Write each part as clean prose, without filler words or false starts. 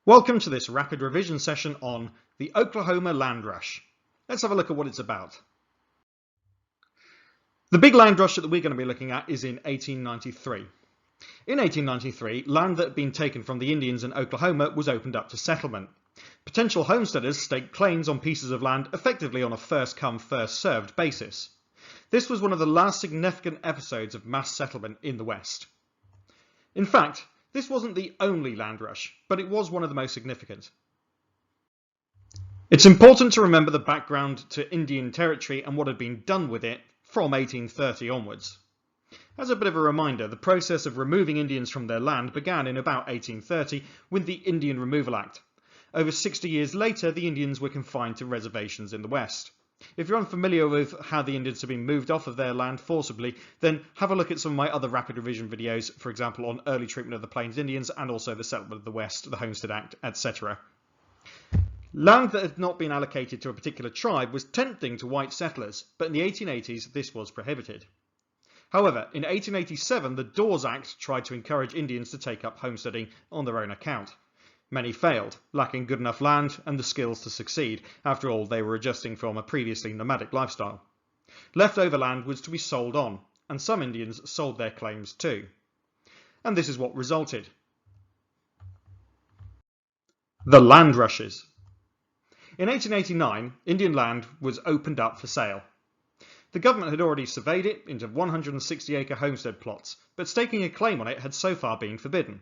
Welcome to this rapid revision session on the Oklahoma Land Rush. Let's have a look at what it's about. The big land rush that we're going to be looking at is in 1893. In 1893, land that had been taken from the Indians in Oklahoma was opened up to settlement. Potential homesteaders staked claims on pieces of land effectively on a first-come, first-served basis. This was one of the last significant episodes of mass settlement in the West. In fact, this wasn't the only land rush, but it was one of the most significant. It's important to remember the background to Indian territory and what had been done with it from 1830 onwards. As a bit of a reminder, the process of removing Indians from their land began in about 1830 with the Indian Removal Act. Over 60 years later, the Indians were confined to reservations in the West. If you're unfamiliar with how the Indians have been moved off of their land forcibly, then have a look at some of my other rapid revision videos, for example on early treatment of the Plains Indians and also the settlement of the West, the Homestead Act, etc. Land that had not been allocated to a particular tribe was tempting to white settlers, but in the 1880s this was prohibited. However, in 1887 the Dawes Act tried to encourage Indians to take up homesteading on their own account. Many failed, lacking good enough land and the skills to succeed. After all, they were adjusting from a previously nomadic lifestyle. Leftover land was to be sold on, and some Indians sold their claims too. And this is what resulted. The land rushes. In 1889, Indian land was opened up for sale. The government had already surveyed it into 160-acre homestead plots, but staking a claim on it had so far been forbidden.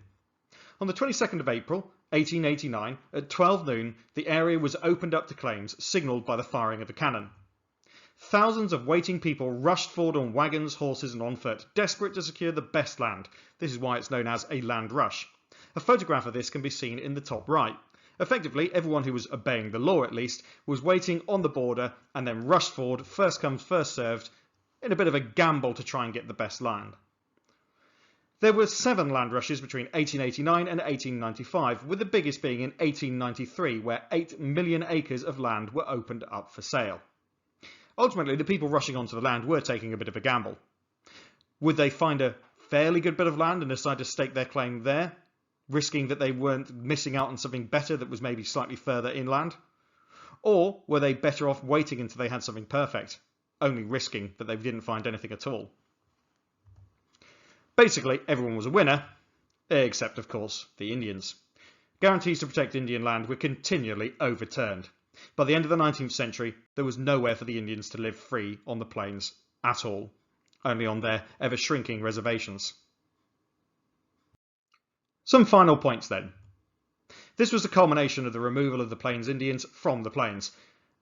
On the 22nd of April, 1889, at 12 noon, the area was opened up to claims, signalled by the firing of a cannon. Thousands of waiting people rushed forward on wagons, horses and on foot, desperate to secure the best land. This is why it's known as a land rush. A photograph of this can be seen in the top right. Effectively, everyone who was obeying the law at least was waiting on the border and then rushed forward, first come, first served, in a bit of a gamble to try and get the best land. There were 7 land rushes between 1889 and 1895, with the biggest being in 1893, where 8 million acres of land were opened up for sale. Ultimately, the people rushing onto the land were taking a bit of a gamble. Would they find a fairly good bit of land and decide to stake their claim there, risking that they weren't missing out on something better that was maybe slightly further inland? Or were they better off waiting until they had something perfect, only risking that they didn't find anything at all? Basically, everyone was a winner, except, of course, the Indians. Guarantees to protect Indian land were continually overturned. By the end of the 19th century, there was nowhere for the Indians to live free on the plains at all, only on their ever-shrinking reservations. Some final points then. This was the culmination of the removal of the Plains Indians from the plains.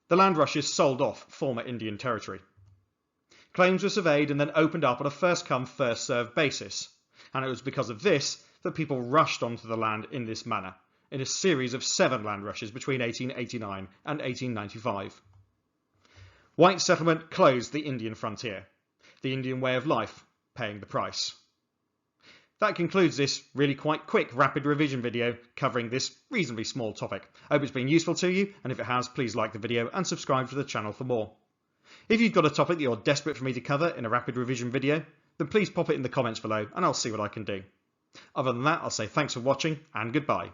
The land rushes sold off former Indian territory. Claims were surveyed and then opened up on a first-come, first-served basis, and it was because of this that people rushed onto the land in this manner, in a series of 7 land rushes between 1889 and 1895. White settlement closed the Indian frontier, the Indian way of life paying the price. That concludes this really quite quick rapid revision video covering this reasonably small topic. I hope it's been useful to you, and if it has, please like the video and subscribe to the channel for more. If you've got a topic that you're desperate for me to cover in a rapid revision video, then please pop it in the comments below and I'll see what I can do. Other than that, I'll say thanks for watching and goodbye.